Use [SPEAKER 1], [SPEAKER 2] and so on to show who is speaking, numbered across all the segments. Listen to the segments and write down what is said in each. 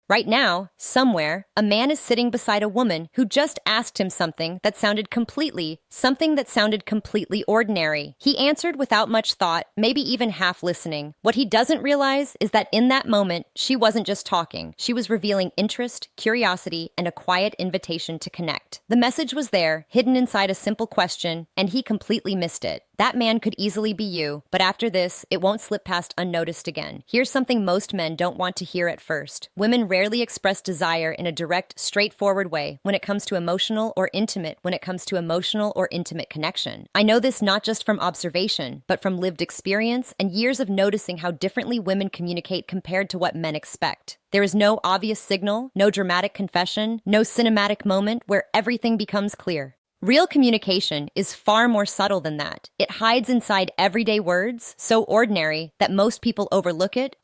[SPEAKER 1] Right now, somewhere, a man is sitting beside a woman who just asked him something that sounded completely ordinary. He answered without much thought, maybe even half listening. What he doesn't realize is that in that moment, she wasn't just talking. She was revealing interest, curiosity, and a quiet invitation to connect. The message was there, hidden inside a simple question, and he completely missed it. That man could easily be you, but after this, it won't slip past unnoticed again. Here's something most men don't want to hear at first. Women rarely express desire in a direct, straightforward way when it comes to emotional or intimate connection. I know this not just from observation, but from lived experience and years of noticing how differently women communicate compared to what men expect. There is no obvious signal, no dramatic confession, no cinematic moment where everything becomes clear. Real communication is far more subtle than that. It hides inside everyday words, so ordinary that most people overlook it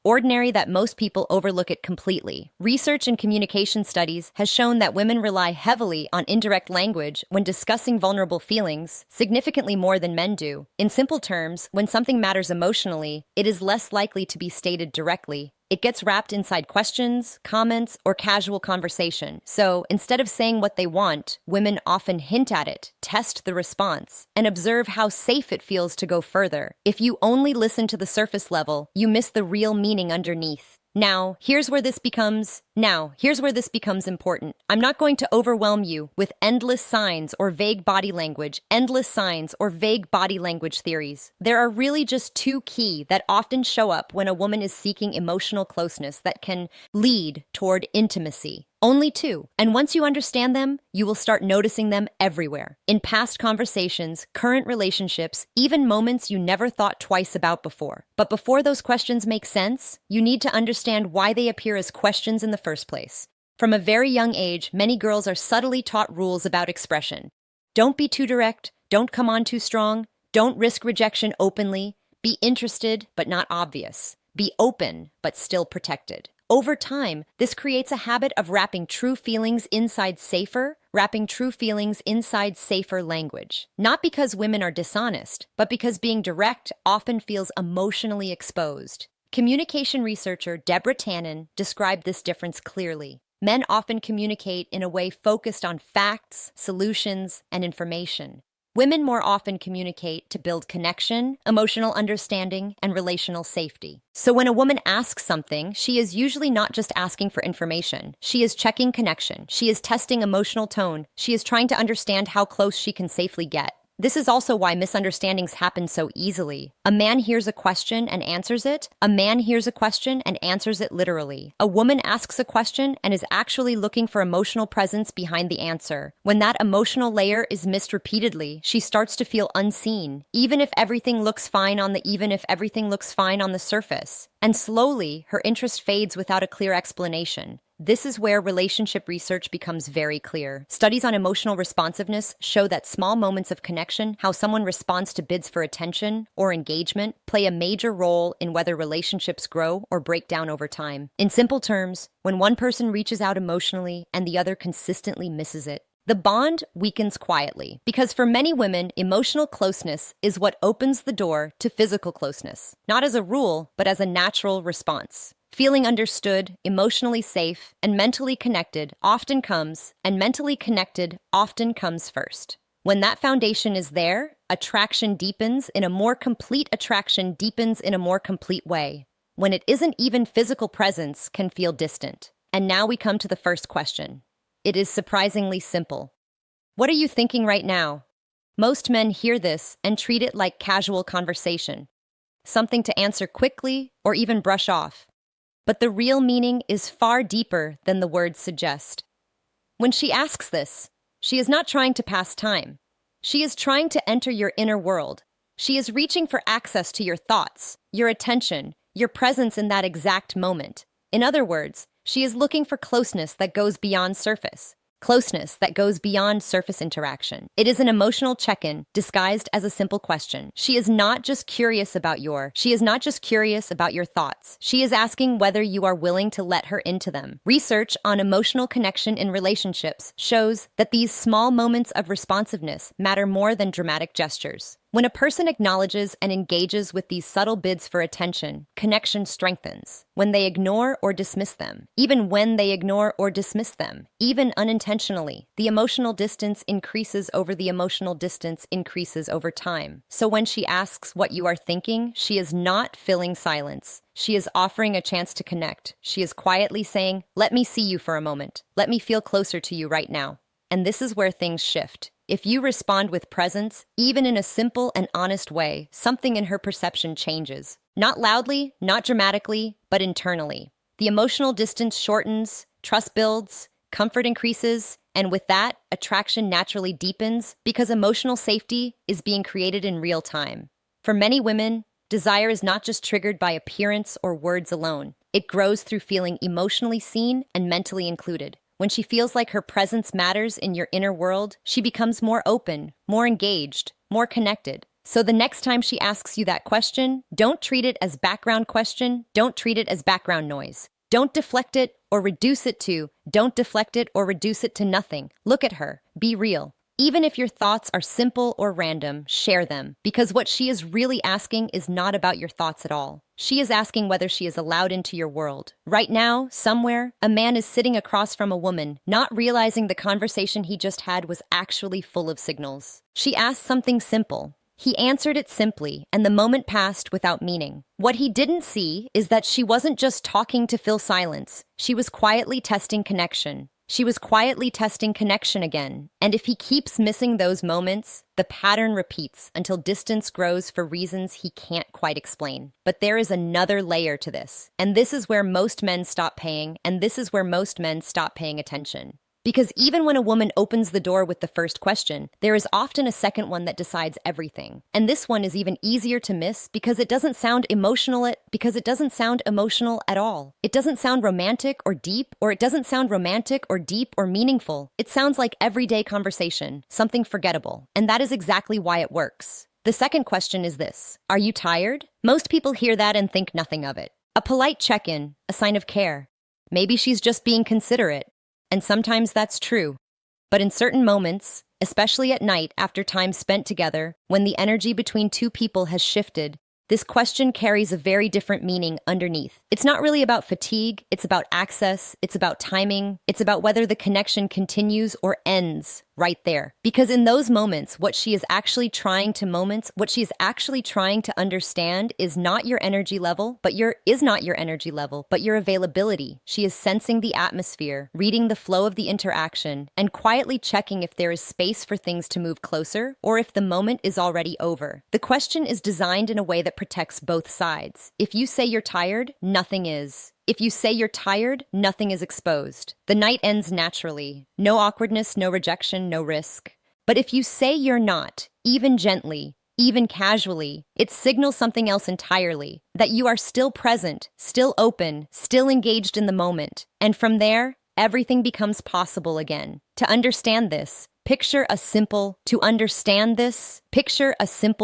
[SPEAKER 1] completely. Research in communication studies has shown that women rely heavily on indirect language when discussing vulnerable feelings, significantly more than men do. In simple terms, when something matters emotionally, it is less likely to be stated directly. It gets wrapped inside questions, comments, or casual conversation. So instead of saying what they want, women often hint at it, test the response, and observe how safe it feels to go further. If you only listen to the surface level, you miss the real meaning underneath. Now, here's where this becomes important. I'm not going to overwhelm you with endless signs or vague body language theories. There are really just two key that often show up when a woman is seeking emotional closeness that can lead toward intimacy. Only two. And once you understand them, you will start noticing them everywhere. In past conversations, current relationships, even moments you never thought twice about before. But before those questions make sense, you need to understand why they appear as questions in the first place. From a very young age, many girls are subtly taught rules about expression. Don't be too direct, don't come on too strong, don't risk rejection openly, be interested but not obvious, be open but still protected. Over time, this creates a habit of wrapping true feelings inside safer language. Not because women are dishonest, but because being direct often feels emotionally exposed. Communication researcher Deborah Tannen described this difference clearly. Men often communicate in a way focused on facts, solutions, and information. Women more often communicate to build connection, emotional understanding, and relational safety. So when a woman asks something, she is usually not just asking for information. She is checking connection. She is testing emotional tone. She is trying to understand how close she can safely get. This is also why misunderstandings happen so easily. A man hears a question and answers it. Literally. A woman asks a question and is actually looking for emotional presence behind the answer. When that emotional layer is missed repeatedly, she starts to feel unseen, even if everything looks fine on the surface. And slowly, her interest fades without a clear explanation. This is where relationship research becomes very clear. Studies on emotional responsiveness show that small moments of connection, how someone responds to bids for attention or engagement, play a major role in whether relationships grow or break down over time. In simple terms, when one person reaches out emotionally and the other consistently misses it, the bond weakens quietly. Because for many women, emotional closeness is what opens the door to physical closeness, not as a rule, but as a natural response. Feeling understood, emotionally safe, and mentally connected often comes first. When that foundation is there, attraction deepens in a more complete way. When it isn't, even physical presence can feel distant. And now we come to the first question. It is surprisingly simple. What are you thinking right now? Most men hear this and treat it like casual conversation, something to answer quickly or even brush off. But the real meaning is far deeper than the words suggest. When she asks this, she is not trying to pass time. She is trying to enter your inner world. She is reaching for access to your thoughts, your attention, your presence in that exact moment. In other words, she is looking for closeness that goes beyond surface interaction. It is an emotional check-in disguised as a simple question. She is not just curious about your thoughts. She is asking whether you are willing to let her into them. Research on emotional connection in relationships shows that these small moments of responsiveness matter more than dramatic gestures. When a person acknowledges and engages with these subtle bids for attention, connection strengthens. When they ignore or dismiss them, even when they ignore or dismiss them, even unintentionally, the emotional distance increases over time. So when she asks what you are thinking, she is not filling silence. She is offering a chance to connect. She is quietly saying, "Let me see you for a moment. Let me feel closer to you right now." And this is where things shift. If you respond with presence, even in a simple and honest way, something in her perception changes. Not loudly, not dramatically, but internally. The emotional distance shortens, trust builds, comfort increases, and with that, attraction naturally deepens because emotional safety is being created in real time. For many women, desire is not just triggered by appearance or words alone. It grows through feeling emotionally seen and mentally included. When she feels like her presence matters in your inner world, she becomes more open, more engaged, more connected. So the next time she asks you that question, don't treat it as background question, don't treat it as background noise. Don't deflect it or reduce it to nothing. Look at her, be real. Even if your thoughts are simple or random, share them, because what she is really asking is not about your thoughts at all. She is asking whether she is allowed into your world. Right now, somewhere, a man is sitting across from a woman, not realizing the conversation he just had was actually full of signals. She asked something simple. He answered it simply, and the moment passed without meaning. What he didn't see is that she wasn't just talking to fill silence. She was quietly testing connection. She was quietly testing connection again, and if he keeps missing those moments, the pattern repeats until distance grows for reasons he can't quite explain. But there is another layer to this, and this is where most men stop paying attention. Because even when a woman opens the door with the first question, there is often a second one that decides everything. And this one is even easier to miss because it doesn't sound emotional at all. It doesn't sound romantic or deep, or meaningful. It sounds like everyday conversation, something forgettable. And that is exactly why it works. The second question is this: are you tired? Most people hear that and think nothing of it. A polite check-in, a sign of care. Maybe she's just being considerate. And sometimes that's true. But in certain moments, especially at night after time spent together, when the energy between two people has shifted, this question carries a very different meaning underneath. It's not really about fatigue, it's about access, it's about timing, it's about whether the connection continues or ends right there. Because in those moments, what she is actually trying to understand is not your energy level, but your availability. She is sensing the atmosphere, reading the flow of the interaction, and quietly checking if there is space for things to move closer or if the moment is already over. The question is designed in a way that protects both sides. If you say you're tired, nothing is. If you say you're tired, nothing is exposed. The night ends naturally. No awkwardness, no rejection, no risk. But if you say you're not, even gently, even casually, it signals something else entirely. That you are still present, still open, still engaged in the moment. And from there, everything becomes possible again. To understand this, picture a simple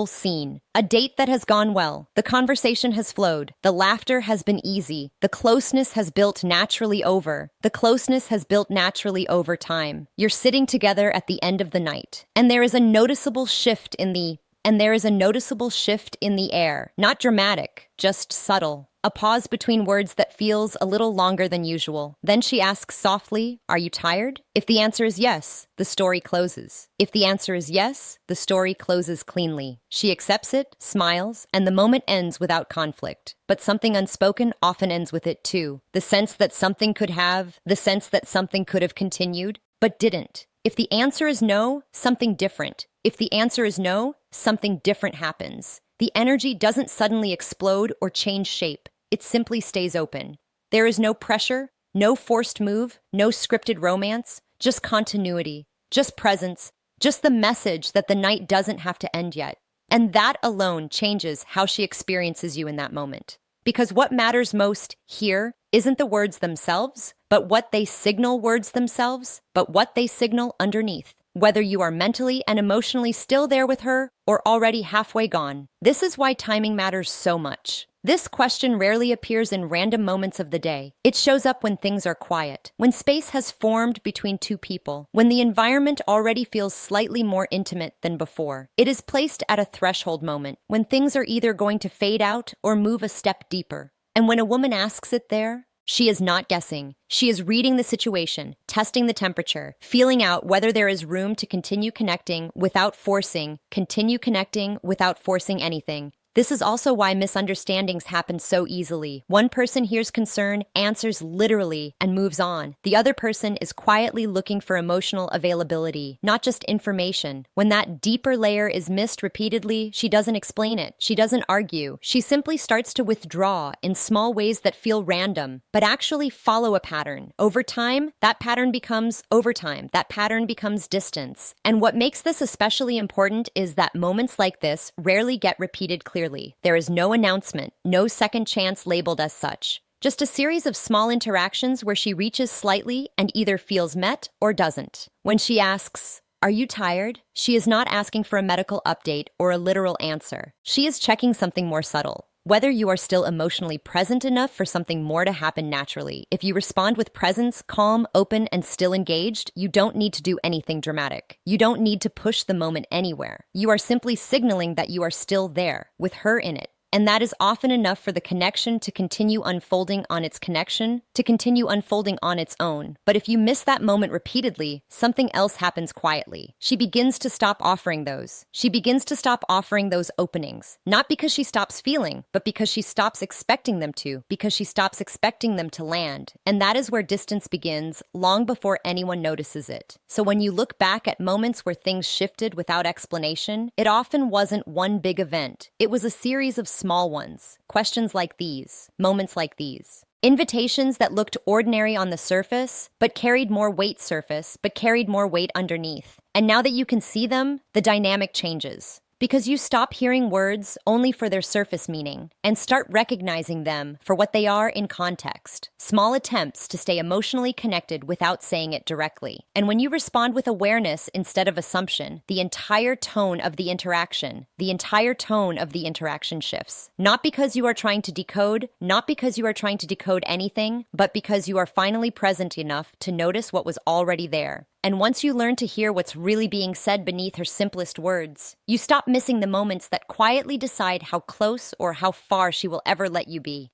[SPEAKER 1] scene. A date that has gone well. The conversation has flowed. The laughter has been easy. The closeness has built naturally over time. You're sitting together at the end of the night, and there is a noticeable shift in the air. Not dramatic, just subtle. A pause between words that feels a little longer than usual. Then she asks softly, "Are you tired?" If the answer is yes, the story closes. The story closes cleanly. She accepts it, smiles, and the moment ends without conflict. But something unspoken often ends with it too. The sense that something could have continued, but didn't. If the answer is no, something different. Something different happens. The energy doesn't suddenly explode or change shape. It simply stays open. There is no pressure, no forced move, no scripted romance, just continuity, just presence, just the message that the night doesn't have to end yet. And that alone changes how she experiences you in that moment. Because what matters most here isn't the words themselves, but what they signal underneath. Whether you are mentally and emotionally still there with her or already halfway gone. This is why timing matters so much. This question rarely appears in random moments of the day. It shows up when things are quiet, when space has formed between two people, when the environment already feels slightly more intimate than before. It is placed at a threshold moment, when things are either going to fade out or move a step deeper. And when a woman asks it there, she is not guessing. She is reading the situation, testing the temperature, feeling out whether there is room to continue connecting without forcing anything. This is also why misunderstandings happen so easily. One person hears concern, answers literally, and moves on. The other person is quietly looking for emotional availability, not just information. When that deeper layer is missed repeatedly, she doesn't explain it. She doesn't argue. She simply starts to withdraw in small ways that feel random, but actually follow a pattern. Over time, that pattern becomes distance. And what makes this especially important is that moments like this rarely get repeated clearly. There is no announcement, no second chance labeled as such. Just a series of small interactions where she reaches slightly and either feels met or doesn't. When she asks, "Are you tired?" she is not asking for a medical update or a literal answer. She is checking something more subtle. Whether you are still emotionally present enough for something more to happen naturally. If you respond with presence, calm, open, and still engaged, you don't need to do anything dramatic. You don't need to push the moment anywhere. You are simply signaling that you are still there, with her in it. And that is often enough for the connection to continue unfolding on its own. But if you miss that moment repeatedly, something else happens quietly. She begins to stop offering those. She begins to stop offering those openings. Not because she stops feeling, but because she stops expecting them to, because she stops expecting them to land. And that is where distance begins, long before anyone notices it. So when you look back at moments where things shifted without explanation, it often wasn't one big event. It was a series of small ones. Questions like these, moments like these. Invitations that looked ordinary on the surface, but carried more weight underneath. And now that you can see them, the dynamic changes. Because you stop hearing words only for their surface meaning and start recognizing them for what they are in context. Small attempts to stay emotionally connected without saying it directly. And when you respond with awareness instead of assumption, the entire tone of the interaction shifts. Not because you are trying to decode anything, but because you are finally present enough to notice what was already there. And once you learn to hear what's really being said beneath her simplest words, you stop missing the moments that quietly decide how close or how far she will ever let you be.